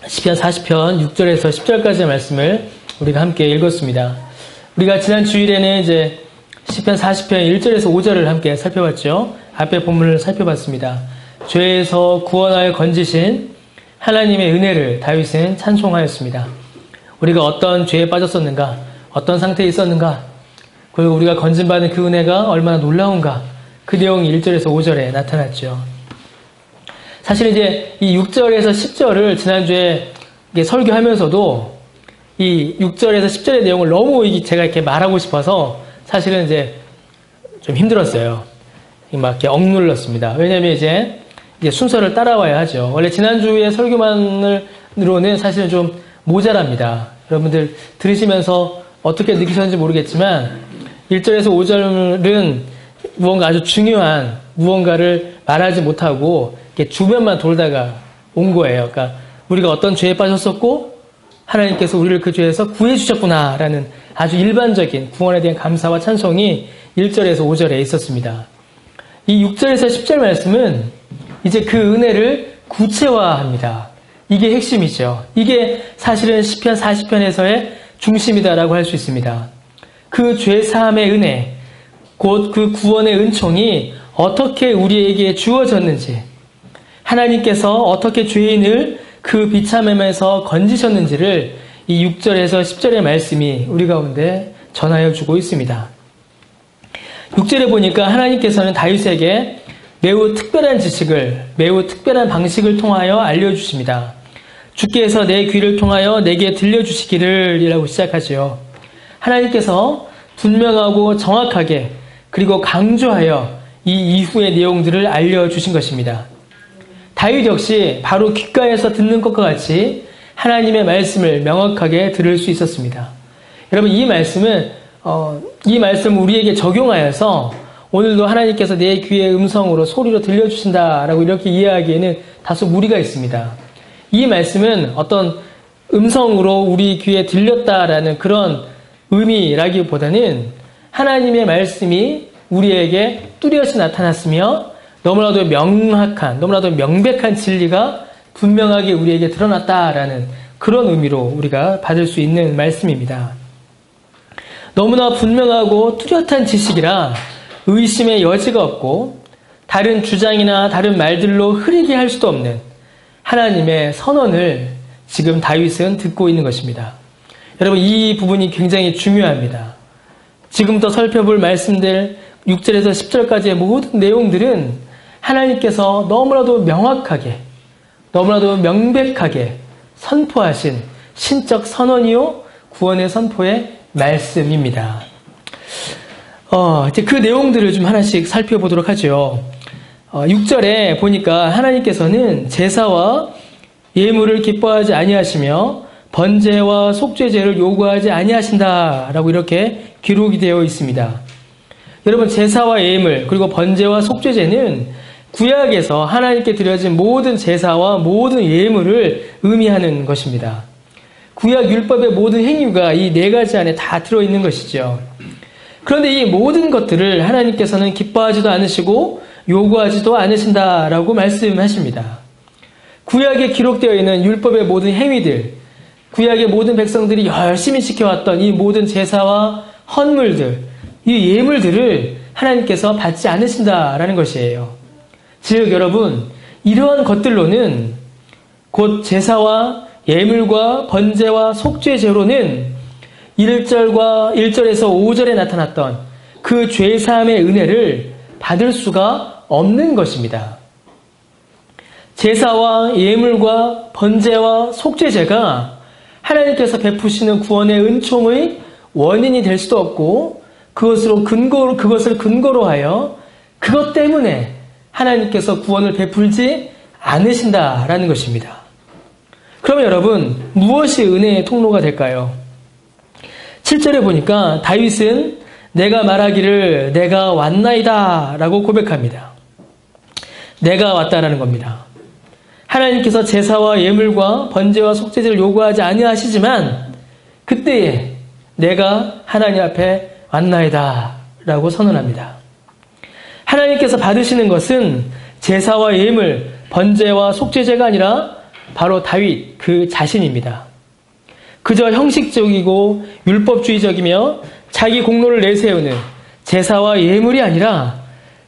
시편 40편 6절에서 10절까지의 말씀을 우리가 함께 읽었습니다. 우리가 지난 주일에는 이제 시편 40편 1절에서 5절을 함께 살펴봤죠. 앞에 본문을 살펴봤습니다. 죄에서 구원하여 건지신 하나님의 은혜를 다윗은 찬송하였습니다. 우리가 어떤 죄에 빠졌었는가, 어떤 상태에 있었는가, 그리고 우리가 건진받은 그 은혜가 얼마나 놀라운가, 그 내용이 1절에서 5절에 나타났죠. 사실 이제 이 6절에서 10절을 지난주에 설교하면서도 이 6절에서 10절의 내용을 너무 제가 이렇게 말하고 싶어서 사실은 이제 좀 힘들었어요. 막 이렇게 억눌렀습니다. 왜냐면 이제 순서를 따라와야 하죠. 원래 지난주에 설교만으로는 사실은 좀 모자랍니다. 여러분들 들으시면서 어떻게 느끼셨는지 모르겠지만 1절에서 5절은 무언가 아주 중요한 무언가를 말하지 못하고 이렇게 주변만 돌다가 온 거예요. 그러니까 우리가 어떤 죄에 빠졌었고 하나님께서 우리를 그 죄에서 구해주셨구나라는 아주 일반적인 구원에 대한 감사와 찬송이 1절에서 5절에 있었습니다. 이 6절에서 10절 말씀은 이제 그 은혜를 구체화합니다. 이게 핵심이죠. 이게 사실은 시편 40편에서의 중심이다라고 할 수 있습니다. 그 죄사함의 은혜, 곧 그 구원의 은총이 어떻게 우리에게 주어졌는지, 하나님께서 어떻게 죄인을 그 비참함에서 건지셨는지를 이 6절에서 10절의 말씀이 우리 가운데 전하여 주고 있습니다. 6절에 보니까 하나님께서는 다윗에게 매우 특별한 지식을, 매우 특별한 방식을 통하여 알려주십니다. 주께서 내 귀를 통하여 내게 들려주시기를 이라고 시작하지요. 하나님께서 분명하고 정확하게 그리고 강조하여 이 이후의 내용들을 알려주신 것입니다. 다윗 역시 바로 귓가에서 듣는 것과 같이 하나님의 말씀을 명확하게 들을 수 있었습니다. 여러분, 이 말씀을 우리에게 적용하여서 오늘도 하나님께서 내 귀의 음성으로 소리로 들려주신다라고 이렇게 이해하기에는 다소 무리가 있습니다. 이 말씀은 어떤 음성으로 우리 귀에 들렸다라는 그런 의미라기보다는 하나님의 말씀이 우리에게 뚜렷이 나타났으며 너무나도 명확한, 너무나도 명백한 진리가 분명하게 우리에게 드러났다라는 그런 의미로 우리가 받을 수 있는 말씀입니다. 너무나 분명하고 뚜렷한 지식이라 의심의 여지가 없고 다른 주장이나 다른 말들로 흐리게 할 수도 없는 하나님의 선언을 지금 다윗은 듣고 있는 것입니다. 여러분, 이 부분이 굉장히 중요합니다. 지금부터 살펴볼 말씀들 6절에서 10절까지의 모든 내용들은 하나님께서 너무나도 명확하게, 너무나도 명백하게 선포하신 신적 선언이요 구원의 선포의 말씀입니다. 이제 그 내용들을 좀 하나씩 살펴보도록 하죠. 6절에 보니까 하나님께서는 제사와 예물을 기뻐하지 아니하시며 번제와 속죄제를 요구하지 아니하신다라고 이렇게 기록이 되어 있습니다. 여러분, 제사와 예물 그리고 번제와 속죄제는 구약에서 하나님께 드려진 모든 제사와 모든 예물을 의미하는 것입니다. 구약 율법의 모든 행위가 이 네 가지 안에 다 들어있는 것이죠. 그런데 이 모든 것들을 하나님께서는 기뻐하지도 않으시고 요구하지도 않으신다라고 말씀하십니다. 구약에 기록되어 있는 율법의 모든 행위들, 구약의 모든 백성들이 열심히 지켜왔던 이 모든 제사와 헌물들, 이 예물들을 하나님께서 받지 않으신다라는 것이에요. 즉 여러분, 이러한 것들로는 곧 제사와 예물과 번제와 속죄제로는 1절에서 5절에 나타났던 그 죄사함의 은혜를 받을 수가 없는 것입니다. 제사와 예물과 번제와 속죄제가 하나님께서 베푸시는 구원의 은총의 원인이 될 수도 없고 그것을 근거로 하여 그것 때문에 하나님께서 구원을 베풀지 않으신다라는 것입니다. 그러면 여러분, 무엇이 은혜의 통로가 될까요? 7절에 보니까 다윗은 내가 말하기를 내가 왔나이다 라고 고백합니다. 내가 왔다라는 겁니다. 하나님께서 제사와 예물과 번제와 속죄제를 요구하지 아니하시지만 그때에 내가 하나님 앞에 왔나이다 라고 선언합니다. 하나님께서 받으시는 것은 제사와 예물, 번제와 속죄제가 아니라 바로 다윗 그 자신입니다. 그저 형식적이고 율법주의적이며 자기 공로를 내세우는 제사와 예물이 아니라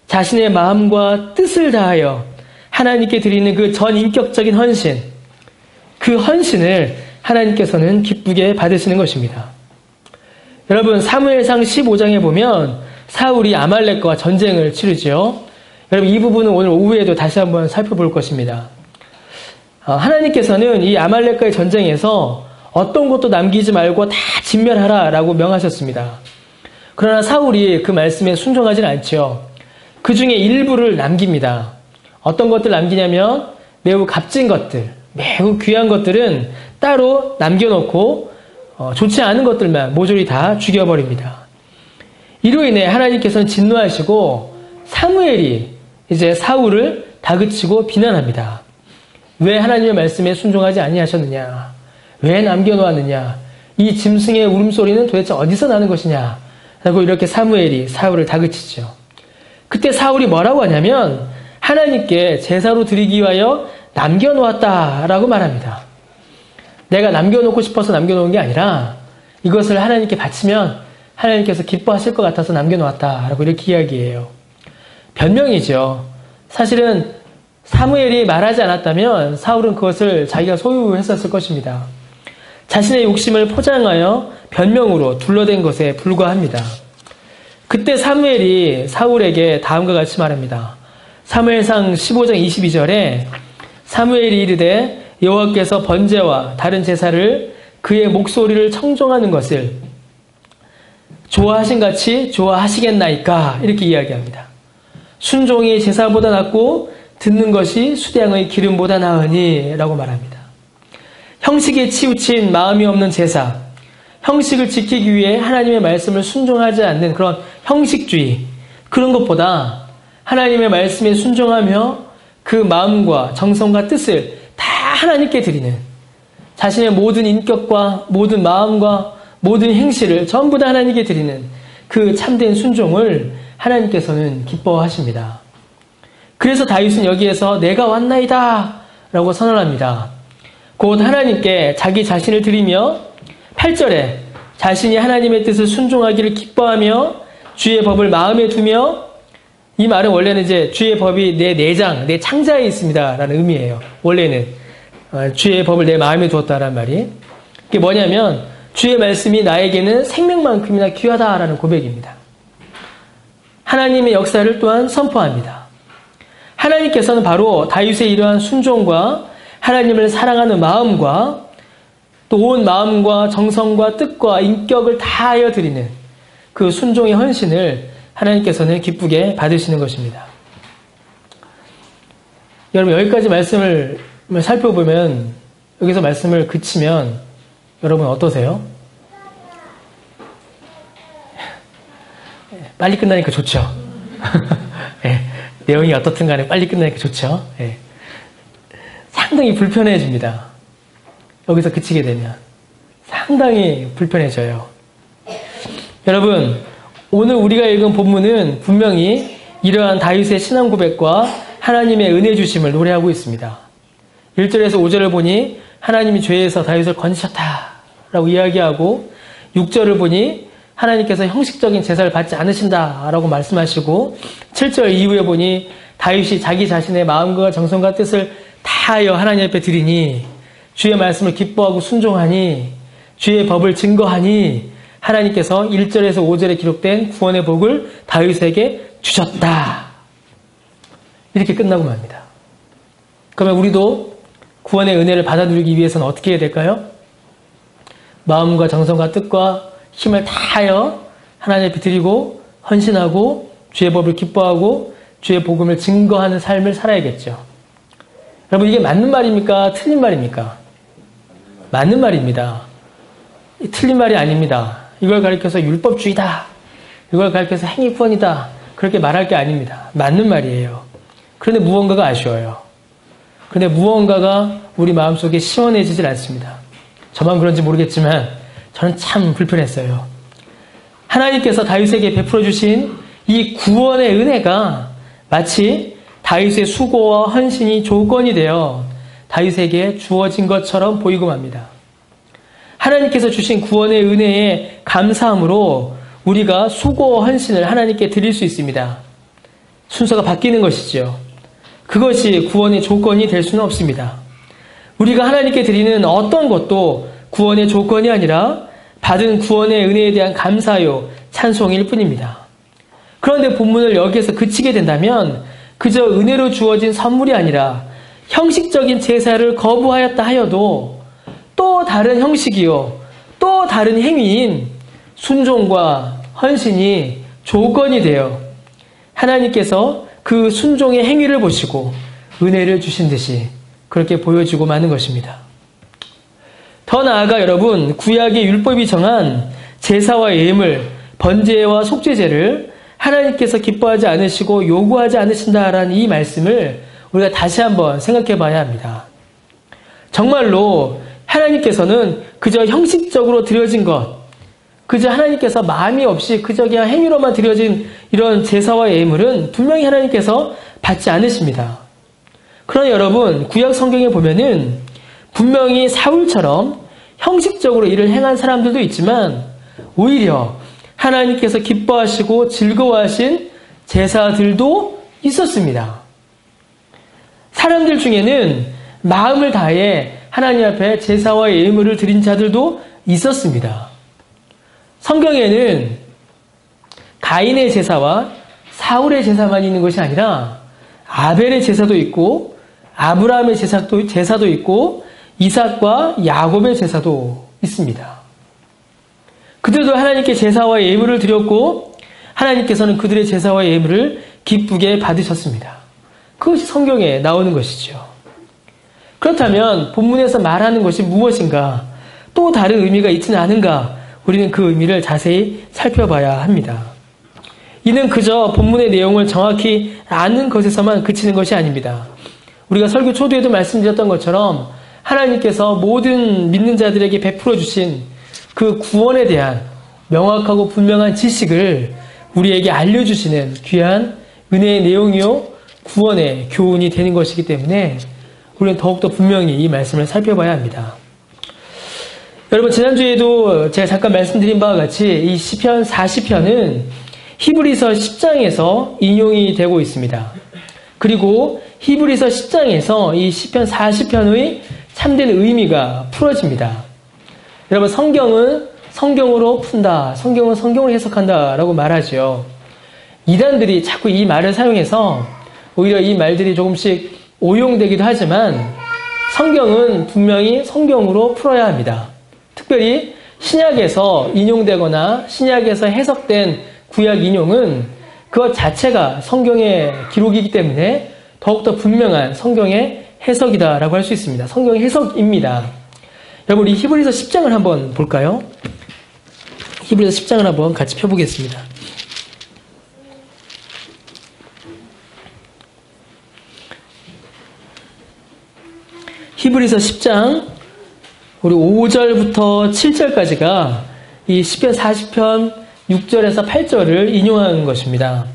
자신의 마음과 뜻을 다하여 하나님께 드리는 그 전인격적인 헌신, 그 헌신을 하나님께서는 기쁘게 받으시는 것입니다. 여러분, 사무엘상 15장에 보면 사울이 아말렉과 전쟁을 치르죠. 여러분, 이 부분은 오늘 오후에도 다시 한번 살펴볼 것입니다. 하나님께서는 이 아말렉과의 전쟁에서 어떤 것도 남기지 말고 다 진멸하라라고 명하셨습니다. 그러나 사울이 그 말씀에 순종하지는 않죠. 그 중에 일부를 남깁니다. 어떤 것들 남기냐면 매우 값진 것들, 매우 귀한 것들은 따로 남겨놓고 좋지 않은 것들만 모조리 다 죽여버립니다. 이로 인해 하나님께서는 진노하시고 사무엘이 이제 사울을 다그치고 비난합니다. 왜 하나님의 말씀에 순종하지 아니하셨느냐? 왜 남겨놓았느냐? 이 짐승의 울음소리는 도대체 어디서 나는 것이냐? 라고 이렇게 사무엘이 사울을 다그치죠. 그때 사울이 뭐라고 하냐면 하나님께 제사로 드리기 위하여 남겨놓았다라고 말합니다. 내가 남겨놓고 싶어서 남겨놓은 게 아니라 이것을 하나님께 바치면 하나님께서 기뻐하실 것 같아서 남겨놓았다라고 이렇게 이야기해요. 변명이죠. 사실은 사무엘이 말하지 않았다면 사울은 그것을 자기가 소유했었을 것입니다. 자신의 욕심을 포장하여 변명으로 둘러댄 것에 불과합니다. 그때 사무엘이 사울에게 다음과 같이 말합니다. 사무엘상 15장 22절에 사무엘이 이르되 여호와께서 번제와 다른 제사를 그의 목소리를 청종하는 것을 좋아하신 같이 좋아하시겠나이까 이렇게 이야기합니다. 순종이 제사보다 낫고 듣는 것이 수량의 기름보다 나으니 라고 말합니다. 형식에 치우친 마음이 없는 제사, 형식을 지키기 위해 하나님의 말씀을 순종하지 않는 그런 형식주의, 그런 것보다 하나님의 말씀에 순종하며 그 마음과 정성과 뜻을 다 하나님께 드리는, 자신의 모든 인격과 모든 마음과 모든 행실을 전부 다 하나님께 드리는 그 참된 순종을 하나님께서는 기뻐하십니다. 그래서 다윗은 여기에서 내가 왔나이다 라고 선언합니다. 곧 하나님께 자기 자신을 드리며 8절에 자신이 하나님의 뜻을 순종하기를 기뻐하며 주의 법을 마음에 두며, 이 말은 원래는 이제 주의 법이 내 내장, 내 창자에 있습니다 라는 의미예요. 원래는 주의 법을 내 마음에 두었다라는 말이. 그게 뭐냐면 주의 말씀이 나에게는 생명만큼이나 귀하다라는 고백입니다. 하나님의 역사를 또한 선포합니다. 하나님께서는 바로 다윗의 이러한 순종과 하나님을 사랑하는 마음과 또 온 마음과 정성과 뜻과 인격을 다하여 드리는 그 순종의 헌신을 하나님께서는 기쁘게 받으시는 것입니다. 여러분, 여기까지 말씀을 살펴보면, 여기서 말씀을 그치면 여러분 어떠세요? 빨리 끝나니까 좋죠. 네, 내용이 어떻든 간에 빨리 끝나니까 좋죠. 네. 상당히 불편해집니다. 여기서 그치게 되면 상당히 불편해져요. 여러분, 오늘 우리가 읽은 본문은 분명히 이러한 다윗의 신앙 고백과 하나님의 은혜 주심을 노래하고 있습니다. 1절에서 5절을 보니 하나님이 죄에서 다윗을 건지셨다라고 이야기하고, 6절을 보니 하나님께서 형식적인 제사를 받지 않으신다라고 말씀하시고, 7절 이후에 보니 다윗이 자기 자신의 마음과 정성과 뜻을 다하여 하나님 앞에 드리니, 주의 말씀을 기뻐하고 순종하니, 주의 법을 증거하니 하나님께서 1절에서 5절에 기록된 구원의 복을 다윗에게 주셨다. 이렇게 끝나고 맙니다. 그러면 우리도 구원의 은혜를 받아 누리기 위해서는 어떻게 해야 될까요? 마음과 정성과 뜻과 힘을 다하여 하나님 앞에 드리고 헌신하고 주의 법을 기뻐하고 주의 복음을 증거하는 삶을 살아야겠죠. 여러분, 이게 맞는 말입니까? 틀린 말입니까? 맞는 말입니다. 틀린 말이 아닙니다. 이걸 가리켜서 율법주의다, 이걸 가리켜서 행위구원이다, 그렇게 말할 게 아닙니다. 맞는 말이에요. 그런데 무언가가 아쉬워요. 그런데 무언가가 우리 마음속에 시원해지질 않습니다. 저만 그런지 모르겠지만 저는 참 불편했어요. 하나님께서 다윗에게 베풀어 주신 이 구원의 은혜가 마치 다윗의 수고와 헌신이 조건이 되어 다윗에게 주어진 것처럼 보이고 맙니다. 하나님께서 주신 구원의 은혜에 감사함으로 우리가 수고 헌신을 하나님께 드릴 수 있습니다. 순서가 바뀌는 것이죠. 그것이 구원의 조건이 될 수는 없습니다. 우리가 하나님께 드리는 어떤 것도 구원의 조건이 아니라 받은 구원의 은혜에 대한 감사요, 찬송일 뿐입니다. 그런데 본문을 여기에서 그치게 된다면 그저 은혜로 주어진 선물이 아니라 형식적인 제사를 거부하였다 하여도 또 다른 형식이요, 또 다른 행위인 순종과 헌신이 조건이 되어 하나님께서 그 순종의 행위를 보시고 은혜를 주신 듯이 그렇게 보여주고 마는 것입니다. 더 나아가 여러분, 구약의 율법이 정한 제사와 예물, 번제와 속죄제를 하나님께서 기뻐하지 않으시고 요구하지 않으신다라는 이 말씀을 우리가 다시 한번 생각해 봐야 합니다. 정말로 하나님께서는 그저 형식적으로 드려진 것, 그저 하나님께서 마음이 없이 그저 그냥 행위로만 드려진 이런 제사와 예물은 분명히 하나님께서 받지 않으십니다. 그러나 여러분, 구약 성경에 보면은 분명히 사울처럼 형식적으로 일을 행한 사람들도 있지만 오히려 하나님께서 기뻐하시고 즐거워하신 제사들도 있었습니다. 사람들 중에는 마음을 다해 하나님 앞에 제사와 예물을 드린 자들도 있었습니다. 성경에는 가인의 제사와 사울의 제사만 있는 것이 아니라 아벨의 제사도 있고 아브라함의 제사도 있고 이삭과 야곱의 제사도 있습니다. 그들도 하나님께 제사와 예물을 드렸고 하나님께서는 그들의 제사와 예물을 기쁘게 받으셨습니다. 그것이 성경에 나오는 것이죠. 그렇다면 본문에서 말하는 것이 무엇인가, 또 다른 의미가 있지는 않은가, 우리는 그 의미를 자세히 살펴봐야 합니다. 이는 그저 본문의 내용을 정확히 아는 것에서만 그치는 것이 아닙니다. 우리가 설교 초두에도 말씀드렸던 것처럼 하나님께서 모든 믿는 자들에게 베풀어 주신 그 구원에 대한 명확하고 분명한 지식을 우리에게 알려주시는 귀한 은혜의 내용이요, 구원의 교훈이 되는 것이기 때문에 우리는 더욱더 분명히 이 말씀을 살펴봐야 합니다. 여러분, 지난주에도 제가 잠깐 말씀드린 바와 같이 이 시편 40편은 히브리서 10장에서 인용이 되고 있습니다. 그리고 히브리서 10장에서 이 시편 40편의 참된 의미가 풀어집니다. 여러분, 성경은 성경으로 푼다, 성경은 성경으로 해석한다 라고 말하죠. 이단들이 자꾸 이 말을 사용해서 오히려 이 말들이 조금씩 오용되기도 하지만 성경은 분명히 성경으로 풀어야 합니다. 특별히 신약에서 인용되거나 신약에서 해석된 구약 인용은 그것 자체가 성경의 기록이기 때문에 더욱더 분명한 성경의 해석이다라고 할 수 있습니다. 성경의 해석입니다. 여러분, 우리 히브리서 10장을 한번 볼까요? 히브리서 10장을 한번 같이 펴보겠습니다. 히브리서 10장 우리 5절부터 7절까지가 이 시편 40편 6절에서 8절을 인용하는 것입니다.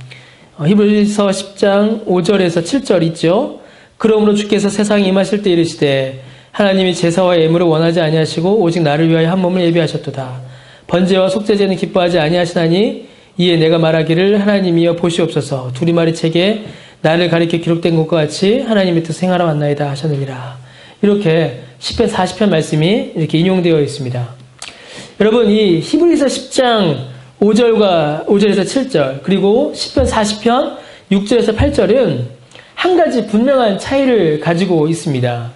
히브리서 10장 5절에서 7절 있죠. 그러므로 주께서 세상에 임하실 때 이르시되 하나님이 제사와 예물을 원하지 아니하시고 오직 나를 위하여 한 몸을 예비하셨도다. 번제와 속죄제는 기뻐하지 아니하시나니 이에 내가 말하기를 하나님이여 보시옵소서. 두리마리 책에 나를 가리켜 기록된 것과 같이 하나님의 뜻을 행하러 왔나이다 하셨느니라. 이렇게 시편 40편 말씀이 이렇게 인용되어 있습니다. 여러분, 이 히브리서 10장 5절에서 7절 그리고 시편 40편 6절에서 8절은 한 가지 분명한 차이를 가지고 있습니다.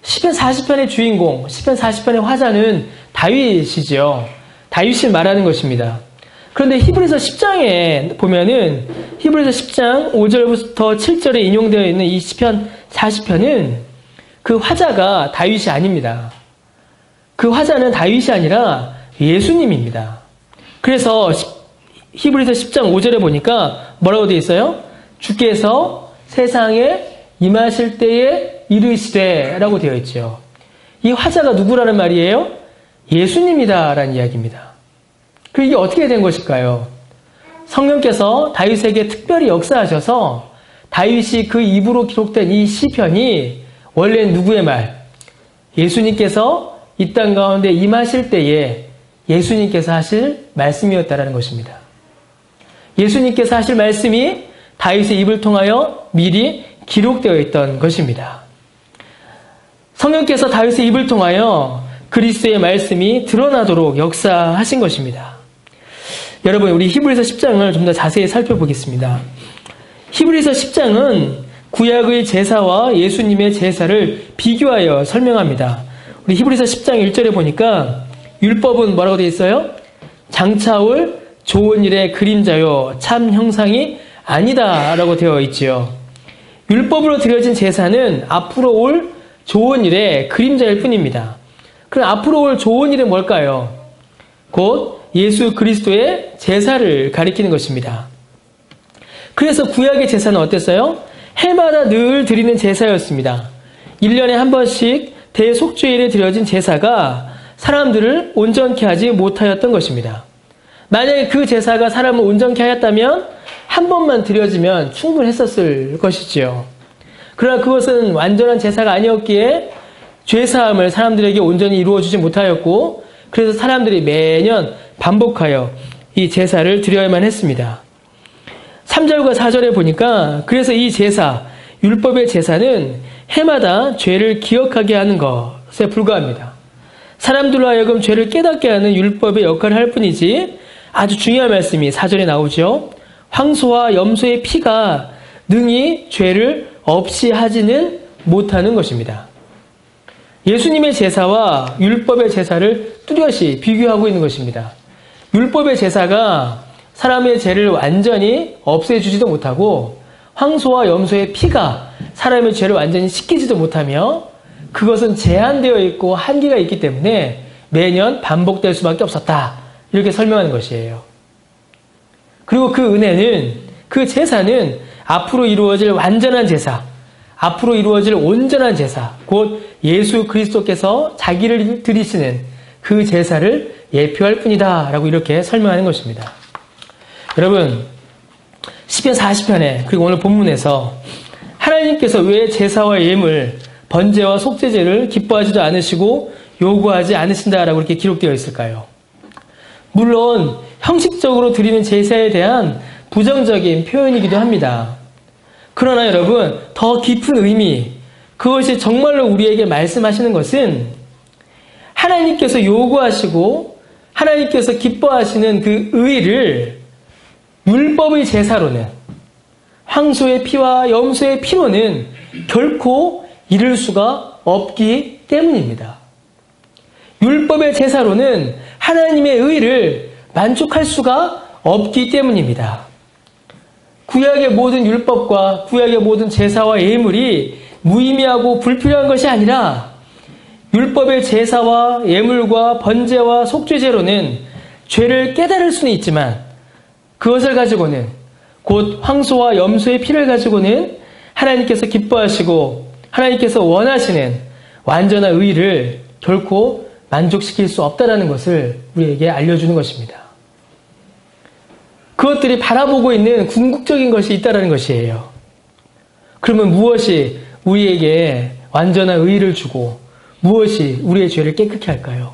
시편 40편의 주인공, 시편 40편의 화자는 다윗이죠. 다윗을 말하는 것입니다. 그런데 히브리서 10장에 보면은 히브리서 10장 5절부터 7절에 인용되어 있는 이 시편 40편은 그 화자가 다윗이 아닙니다. 그 화자는 다윗이 아니라 예수님입니다. 그래서 히브리서 10장 5절에 보니까 뭐라고 되어 있어요? 주께서 세상에 임하실 때에 이르시되 라고 되어 있죠. 이 화자가 누구라는 말이에요? 예수님이다 라는 이야기입니다. 그럼 이게 어떻게 된 것일까요? 성령께서 다윗에게 특별히 역사하셔서 다윗이 그 입으로 기록된 이 시편이 원래는 누구의 말? 예수님께서 이 땅 가운데 임하실 때에 예수님께서 하실 말씀이었다라는 것입니다. 예수님께서 하실 말씀이 다윗의 입을 통하여 미리 기록되어 있던 것입니다. 성령께서 다윗의 입을 통하여 그리스도의 말씀이 드러나도록 역사하신 것입니다. 여러분, 우리 히브리서 10장을 좀 더 자세히 살펴보겠습니다. 히브리서 10장은 구약의 제사와 예수님의 제사를 비교하여 설명합니다. 우리 히브리서 10장 1절에 보니까 율법은 뭐라고 되어 있어요? 장차올 좋은 일의 그림자요 참 형상이 아니다 라고 되어 있지요. 율법으로 드려진 제사는 앞으로 올 좋은 일의 그림자일 뿐입니다. 그럼 앞으로 올 좋은 일은 뭘까요? 곧 예수 그리스도의 제사를 가리키는 것입니다. 그래서 구약의 제사는 어땠어요? 해마다 늘 드리는 제사였습니다. 1년에 한 번씩 대속죄일에 드려진 제사가 사람들을 온전케 하지 못하였던 것입니다. 만약에 그 제사가 사람을 온전케 하였다면 한 번만 드려지면 충분했었을 것이지요. 그러나 그것은 완전한 제사가 아니었기에 죄사함을 사람들에게 온전히 이루어주지 못하였고 그래서 사람들이 매년 반복하여 이 제사를 드려야만 했습니다. 3절과 4절에 보니까 그래서 이 제사, 율법의 제사는 해마다 죄를 기억하게 하는 것에 불과합니다. 사람들로 하여금 죄를 깨닫게 하는 율법의 역할을 할 뿐이지 아주 중요한 말씀이 4절에 나오죠. 황소와 염소의 피가 능히 죄를 없이 하지는 못하는 것입니다. 예수님의 제사와 율법의 제사를 뚜렷이 비교하고 있는 것입니다. 율법의 제사가 사람의 죄를 완전히 없애주지도 못하고 황소와 염소의 피가 사람의 죄를 완전히 씻기지도 못하며 그것은 제한되어 있고 한계가 있기 때문에 매년 반복될 수밖에 없었다. 이렇게 설명하는 것이에요. 그리고 그 은혜는, 그 제사는 앞으로 이루어질 완전한 제사, 앞으로 이루어질 온전한 제사, 곧 예수 그리스도께서 자기를 드리시는 그 제사를 예표할 뿐이다 라고 이렇게 설명하는 것입니다. 여러분, 시편 40편에 그리고 오늘 본문에서 하나님께서 왜 제사와 예물, 번제와 속죄제를 기뻐하지도 않으시고 요구하지 않으신다라고 이렇게 기록되어 있을까요? 물론 형식적으로 드리는 제사에 대한 부정적인 표현이기도 합니다. 그러나 여러분, 더 깊은 의미, 그것이 정말로 우리에게 말씀하시는 것은 하나님께서 요구하시고 하나님께서 기뻐하시는 그 의를 율법의 제사로는, 황소의 피와 염소의 피로는 결코 이룰 수가 없기 때문입니다. 율법의 제사로는 하나님의 의를 만족할 수가 없기 때문입니다. 구약의 모든 율법과 구약의 모든 제사와 예물이 무의미하고 불필요한 것이 아니라 율법의 제사와 예물과 번제와 속죄제로는 죄를 깨달을 수는 있지만 그것을 가지고는, 곧 황소와 염소의 피를 가지고는 하나님께서 기뻐하시고 하나님께서 원하시는 완전한 의를 결코 만족시킬 수 없다는 것을 우리에게 알려주는 것입니다. 그것들이 바라보고 있는 궁극적인 것이 있다는 것이에요. 그러면 무엇이 우리에게 완전한 의를 주고 무엇이 우리의 죄를 깨끗게 할까요?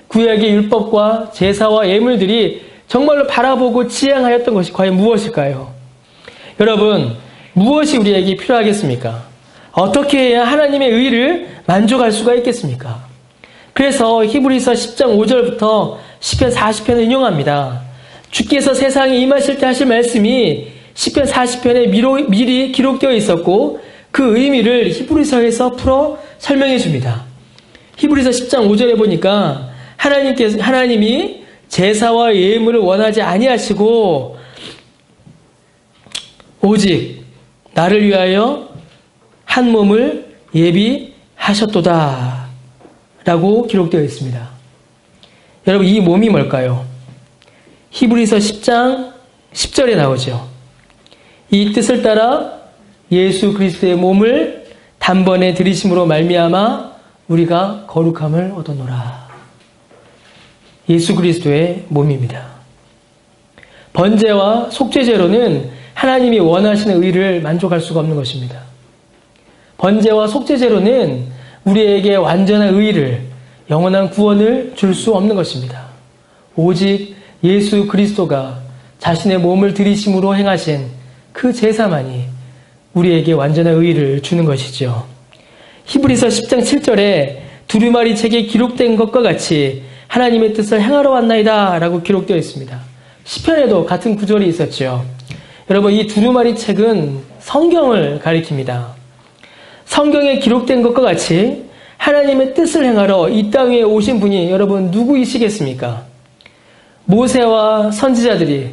구약의 율법과 제사와 예물들이 정말로 바라보고 지향하였던 것이 과연 무엇일까요? 여러분, 무엇이 우리에게 필요하겠습니까? 어떻게 해야 하나님의 의를 만족할 수가 있겠습니까? 그래서 히브리서 10장 5절부터 시편 40편을 인용합니다. 주께서 세상에 임하실 때 하실 말씀이 시편 40편에 미리 기록되어 있었고 그 의미를 히브리서에서 풀어 설명해 줍니다. 히브리서 10장 5절에 보니까 하나님이 제사와 예물을 원하지 아니하시고 오직 나를 위하여 한 몸을 예비하셨도다 라고 기록되어 있습니다. 여러분, 이 몸이 뭘까요? 히브리서 10장 10절에 나오죠. 이 뜻을 따라 예수 그리스도의 몸을 단번에 들이심으로 말미암아 우리가 거룩함을 얻어노라. 예수 그리스도의 몸입니다. 번제와 속죄제로는 하나님이 원하시는 의를 만족할 수가 없는 것입니다. 번제와 속죄제로는 우리에게 완전한 의를, 영원한 구원을 줄 수 없는 것입니다. 오직 예수 그리스도가 자신의 몸을 들이심으로 행하신 그 제사만이 우리에게 완전한 의를 주는 것이죠. 히브리서 10장 7절에 두루마리 책에 기록된 것과 같이 하나님의 뜻을 행하러 왔나이다 라고 기록되어 있습니다. 시편에도 같은 구절이 있었죠. 여러분, 이 두루마리 책은 성경을 가리킵니다. 성경에 기록된 것과 같이 하나님의 뜻을 행하러 이 땅 위에 오신 분이 여러분 누구이시겠습니까? 모세와 선지자들이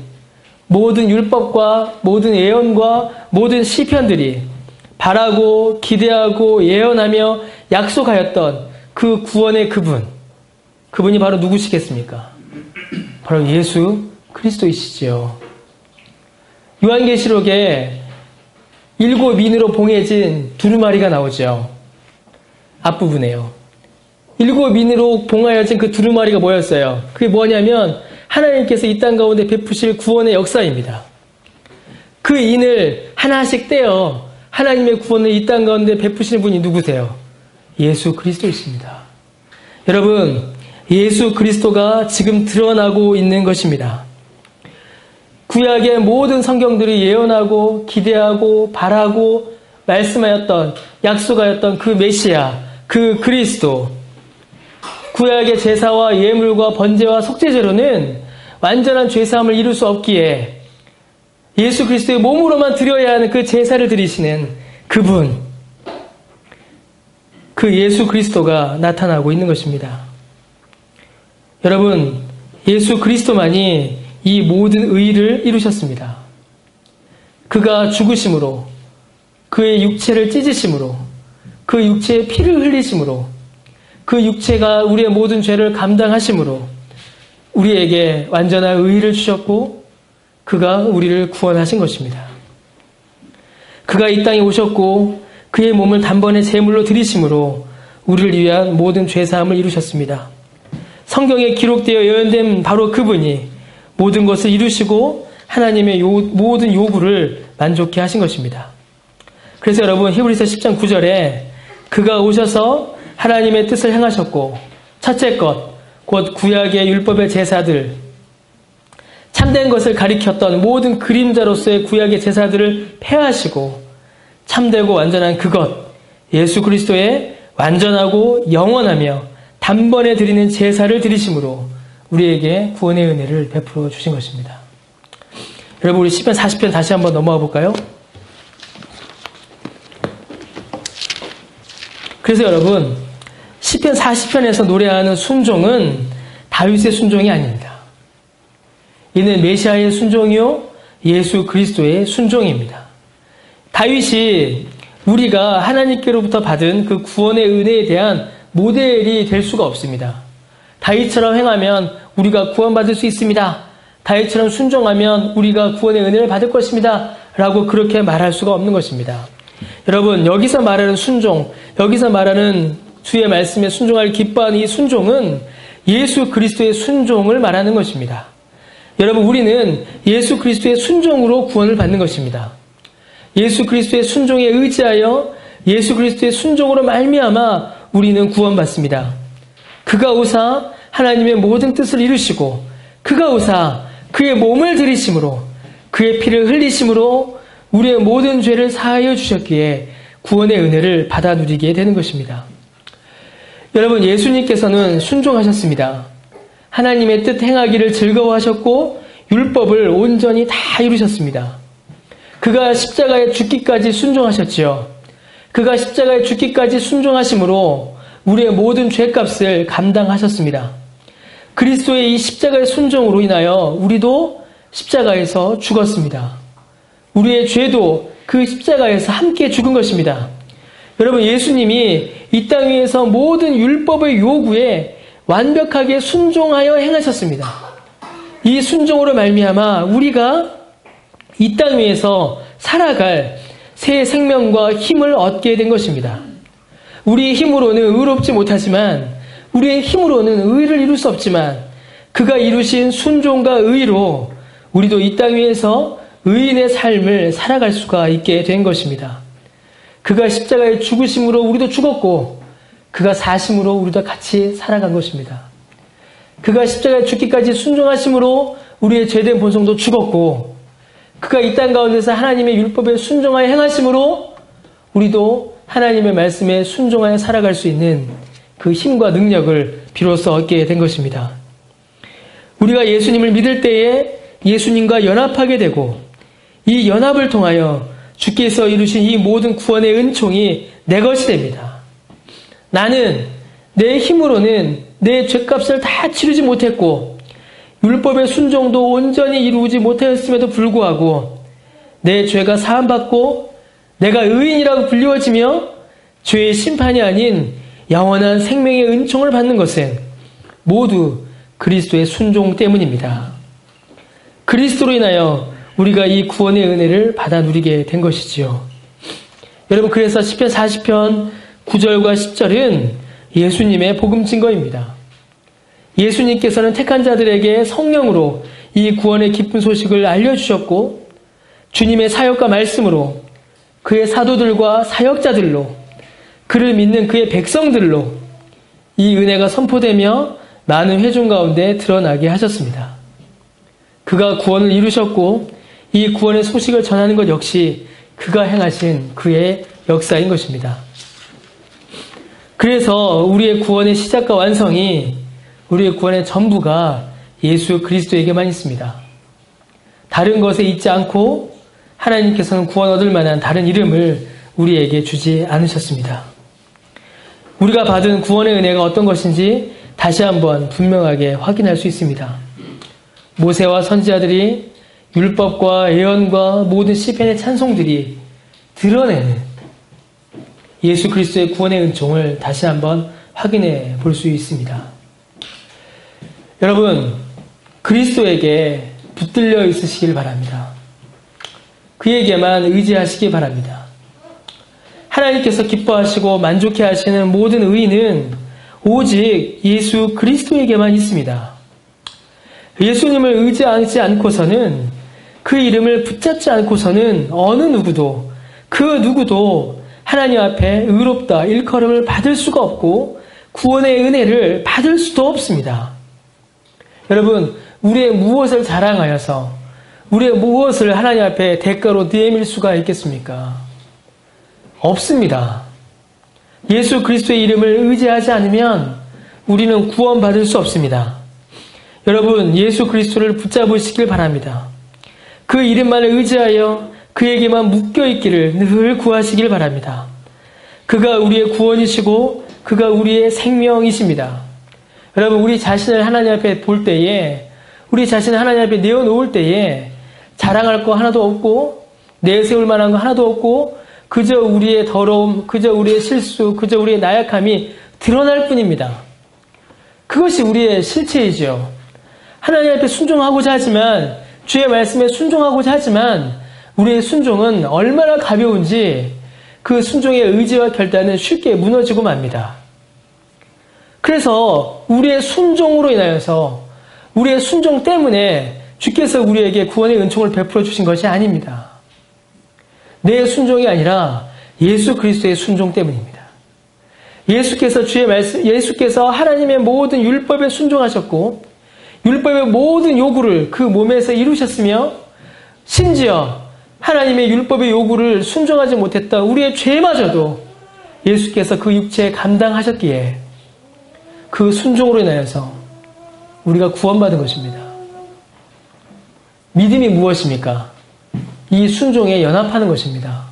모든 율법과 모든 예언과 모든 시편들이 바라고 기대하고 예언하며 약속하였던 그 구원의 그분이 바로 누구시겠습니까? 바로 예수 그리스도이시지요. 요한계시록에 7인으로 봉해진 두루마리가 나오죠. 앞부분에요. 7인으로 봉하여진 그 두루마리가 뭐였어요? 그게 뭐냐면 하나님께서 이 땅 가운데 베푸실 구원의 역사입니다. 그 인을 하나씩 떼어 하나님의 구원을 이 땅 가운데 베푸시는 분이 누구세요? 예수 그리스도이십니다. 여러분, 예수 그리스도가 지금 드러나고 있는 것입니다. 구약의 모든 성경들이 예언하고 기대하고 바라고 말씀하였던, 약속하였던 그 메시아, 그 그리스도, 구약의 제사와 예물과 번제와 속죄제로는 완전한 죄사함을 이룰 수 없기에 예수 그리스도의 몸으로만 드려야 하는 그 제사를 드리시는 그분, 그 예수 그리스도가 나타나고 있는 것입니다. 여러분, 예수 그리스도만이 이 모든 의를 이루셨습니다. 그가 죽으심으로, 그의 육체를 찢으심으로, 그 육체에 피를 흘리심으로, 그 육체가 우리의 모든 죄를 감당하심으로 우리에게 완전한 의를 주셨고 그가 우리를 구원하신 것입니다. 그가 이 땅에 오셨고 그의 몸을 단번에 제물로 드리심으로 우리를 위한 모든 죄사함을 이루셨습니다. 성경에 기록되어 예언된 바로 그분이 모든 것을 이루시고 하나님의 모든 요구를 만족케 하신 것입니다. 그래서 여러분, 히브리서 10장 9절에 그가 오셔서 하나님의 뜻을 행하셨고 첫째 것, 곧 구약의 율법의 제사들, 참된 것을 가리켰던 모든 그림자로서의 구약의 제사들을 폐하시고 참되고 완전한 그것, 예수 그리스도의 완전하고 영원하며 단번에 드리는 제사를 드리심으로 우리에게 구원의 은혜를 베풀어 주신 것입니다. 여러분, 우리 시편 40편 다시 한번 넘어가 볼까요? 그래서 여러분, 시편 40편에서 노래하는 순종은 다윗의 순종이 아닙니다. 이는 메시아의 순종이요 예수 그리스도의 순종입니다. 다윗이 우리가 하나님께로부터 받은 그 구원의 은혜에 대한 모델이 될 수가 없습니다. 다윗처럼 행하면 우리가 구원받을 수 있습니다. 다윗처럼 순종하면 우리가 구원의 은혜를 받을 것입니다. 라고 그렇게 말할 수가 없는 것입니다. 여러분, 여기서 말하는 순종, 여기서 말하는 주의 말씀에 순종할 기뻐하는 이 순종은 예수 그리스도의 순종을 말하는 것입니다. 여러분, 우리는 예수 그리스도의 순종으로 구원을 받는 것입니다. 예수 그리스도의 순종에 의지하여 예수 그리스도의 순종으로 말미암아 우리는 구원받습니다. 그가 오사 하나님의 모든 뜻을 이루시고 그가 오사 그의 몸을 들이심으로 그의 피를 흘리심으로 우리의 모든 죄를 사하여 주셨기에 구원의 은혜를 받아 누리게 되는 것입니다. 여러분, 예수님께서는 순종하셨습니다. 하나님의 뜻 행하기를 즐거워하셨고 율법을 온전히 다 이루셨습니다. 그가 십자가에 죽기까지 순종하셨지요. 그가 십자가에 죽기까지 순종하심으로 우리의 모든 죄값을 감당하셨습니다. 그리스도의 이 십자가의 순종으로 인하여 우리도 십자가에서 죽었습니다. 우리의 죄도 그 십자가에서 함께 죽은 것입니다. 여러분, 예수님이 이 땅 위에서 모든 율법의 요구에 완벽하게 순종하여 행하셨습니다. 이 순종으로 말미암아 우리가 이 땅 위에서 살아갈 새 생명과 힘을 얻게 된 것입니다. 우리의 힘으로는 의롭지 못하지만, 우리의 힘으로는 의를 이룰 수 없지만 그가 이루신 순종과 의로 우리도 이 땅 위에서 의인의 삶을 살아갈 수가 있게 된 것입니다. 그가 십자가의 죽으심으로 우리도 죽었고 그가 사심으로 우리도 같이 살아간 것입니다. 그가 십자가에 죽기까지 순종하심으로 우리의 죄된 본성도 죽었고 그가 이 땅 가운데서 하나님의 율법에 순종하여 행하심으로 우리도 하나님의 말씀에 순종하여 살아갈 수 있는 그 힘과 능력을 비로소 얻게 된 것입니다. 우리가 예수님을 믿을 때에 예수님과 연합하게 되고 이 연합을 통하여 주께서 이루신 이 모든 구원의 은총이 내 것이 됩니다. 나는 내 힘으로는 내 죄값을 다 치르지 못했고 율법의 순종도 온전히 이루지 못하였음에도 불구하고 내 죄가 사함받고 내가 의인이라고 불리워지며 죄의 심판이 아닌 영원한 생명의 은총을 받는 것은 모두 그리스도의 순종 때문입니다. 그리스도로 인하여 우리가 이 구원의 은혜를 받아 누리게 된 것이지요. 여러분, 그래서 시편 40편 9절과 10절은 예수님의 복음 증거입니다. 예수님께서는 택한 자들에게 성령으로 이 구원의 기쁜 소식을 알려주셨고 주님의 사역과 말씀으로 그의 사도들과 사역자들로 그를 믿는 그의 백성들로 이 은혜가 선포되며 많은 회중 가운데 드러나게 하셨습니다. 그가 구원을 이루셨고 이 구원의 소식을 전하는 것 역시 그가 행하신 그의 역사인 것입니다. 그래서 우리의 구원의 시작과 완성이 우리의 구원의 전부가 예수 그리스도에게만 있습니다. 다른 것에 있지 않고 하나님께서는 구원 얻을 만한 다른 이름을 우리에게 주지 않으셨습니다. 우리가 받은 구원의 은혜가 어떤 것인지 다시 한번 분명하게 확인할 수 있습니다. 모세와 선지자들이 율법과 예언과 모든 시편의 찬송들이 드러내는 예수 그리스도의 구원의 은총을 다시 한번 확인해 볼 수 있습니다. 여러분, 그리스도에게 붙들려 있으시길 바랍니다. 그에게만 의지하시기 바랍니다. 하나님께서 기뻐하시고 만족해 하시는 모든 의의는 오직 예수 그리스도에게만 있습니다. 예수님을 의지하지 않고서는 그 이름을 붙잡지 않고서는 어느 누구도 그 누구도 하나님 앞에 의롭다 일컬음을 받을 수가 없고 구원의 은혜를 받을 수도 없습니다. 여러분, 우리의 무엇을 자랑하여서 우리의 무엇을 하나님 앞에 대가로 내밀 수가 있겠습니까? 없습니다. 예수 그리스도의 이름을 의지하지 않으면 우리는 구원받을 수 없습니다. 여러분, 예수 그리스도를 붙잡으시길 바랍니다. 그 이름만을 의지하여 그에게만 묶여있기를 늘 구하시길 바랍니다. 그가 우리의 구원이시고 그가 우리의 생명이십니다. 여러분, 우리 자신을 하나님 앞에 볼 때에, 우리 자신을 하나님 앞에 내어놓을 때에 자랑할 거 하나도 없고 내세울 만한 거 하나도 없고 그저 우리의 더러움, 그저 우리의 실수, 그저 우리의 나약함이 드러날 뿐입니다. 그것이 우리의 실체이죠. 하나님 앞에 순종하고자 하지만, 주의 말씀에 순종하고자 하지만 우리의 순종은 얼마나 가벼운지 그 순종의 의지와 결단은 쉽게 무너지고 맙니다. 그래서 우리의 순종으로 인하여서, 우리의 순종 때문에 주께서 우리에게 구원의 은총을 베풀어 주신 것이 아닙니다. 내 순종이 아니라 예수 그리스도의 순종 때문입니다. 예수께서 하나님의 모든 율법에 순종하셨고 율법의 모든 요구를 그 몸에서 이루셨으며 심지어 하나님의 율법의 요구를 순종하지 못했던 우리의 죄마저도 예수께서 그 육체에 감당하셨기에 그 순종으로 인하여서 우리가 구원받은 것입니다. 믿음이 무엇입니까? 이 순종에 연합하는 것입니다.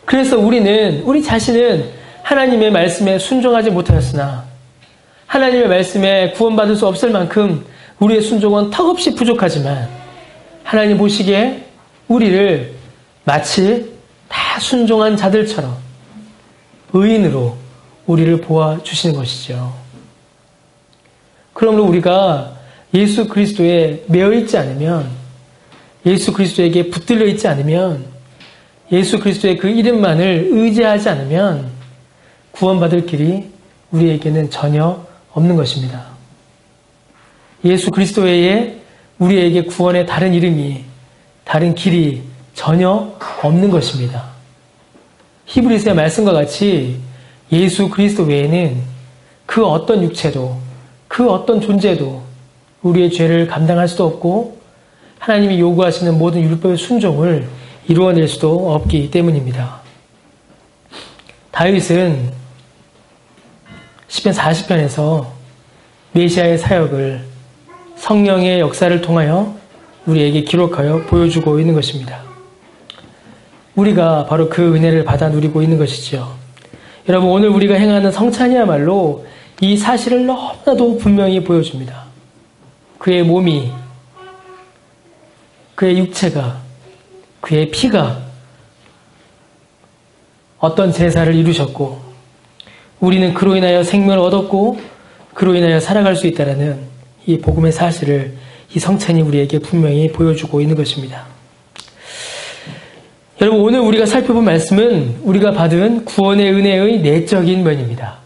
그래서 우리 자신은 하나님의 말씀에 순종하지 못하였으나 하나님의 말씀에 구원받을 수 없을 만큼 우리의 순종은 턱없이 부족하지만 하나님 보시기에 우리를 마치 다 순종한 자들처럼 의인으로 우리를 보아주시는 것이죠. 그러므로 우리가 예수 그리스도에 매어있지 않으면, 예수 그리스도에게 붙들려 있지 않으면, 예수 그리스도의 그 이름만을 의지하지 않으면 구원받을 길이 우리에게는 전혀 없는 것입니다. 예수 그리스도 외에 우리에게 구원의 다른 이름이, 다른 길이 전혀 없는 것입니다. 히브리서의 말씀과 같이 예수 그리스도 외에는 그 어떤 육체도 그 어떤 존재도 우리의 죄를 감당할 수도 없고 하나님이 요구하시는 모든 율법의 순종을 이루어낼 수도 없기 때문입니다. 다윗은 시편 40편에서 메시아의 사역을 성령의 역사를 통하여 우리에게 기록하여 보여주고 있는 것입니다. 우리가 바로 그 은혜를 받아 누리고 있는 것이죠. 여러분, 오늘 우리가 행하는 성찬이야말로 이 사실을 너무나도 분명히 보여줍니다. 그의 몸이, 그의 육체가, 그의 피가 어떤 제사를 이루셨고 우리는 그로 인하여 생명을 얻었고 그로 인하여 살아갈 수 있다는 이 복음의 사실을 이 성찬이 우리에게 분명히 보여주고 있는 것입니다. 여러분, 오늘 우리가 살펴본 말씀은 우리가 받은 구원의 은혜의 내적인 면입니다.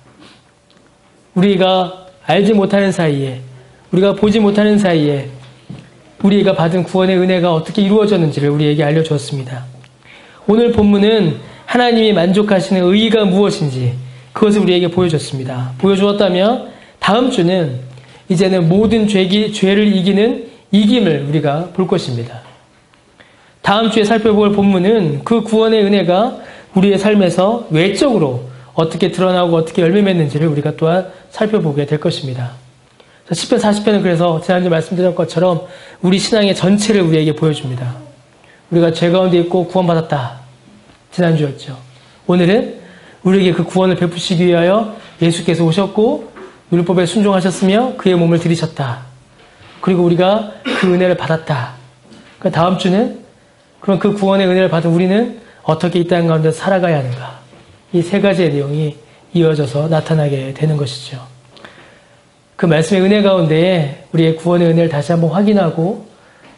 우리가 알지 못하는 사이에, 우리가 보지 못하는 사이에 우리가 받은 구원의 은혜가 어떻게 이루어졌는지를 우리에게 알려주었습니다. 오늘 본문은 하나님이 만족하시는 의의가 무엇인지 그것을 우리에게 보여줬습니다. 보여주었다면 다음 주는 이제는 모든 죄를 이기는 이김을 우리가 볼 것입니다. 다음 주에 살펴볼 본문은 그 구원의 은혜가 우리의 삶에서 외적으로 어떻게 드러나고 어떻게 열매 맺는지를 우리가 또한 살펴보게 될 것입니다. 시편 40편은 그래서 지난주에 말씀드린 것처럼 우리 신앙의 전체를 우리에게 보여줍니다. 우리가 죄 가운데 있고 구원받았다. 지난주였죠. 오늘은 우리에게 그 구원을 베푸시기 위하여 예수께서 오셨고 율법에 순종하셨으며 그의 몸을 들이셨다. 그리고 우리가 그 은혜를 받았다. 그러니까 다음 주는 그럼 그 구원의 은혜를 받은 우리는 어떻게 이 땅 가운데 살아가야 하는가. 이 세 가지의 내용이 이어져서 나타나게 되는 것이죠. 그 말씀의 은혜 가운데 우리의 구원의 은혜를 다시 한번 확인하고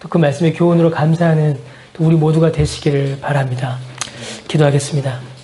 또 그 말씀의 교훈으로 감사하는 또 우리 모두가 되시기를 바랍니다. 기도하겠습니다.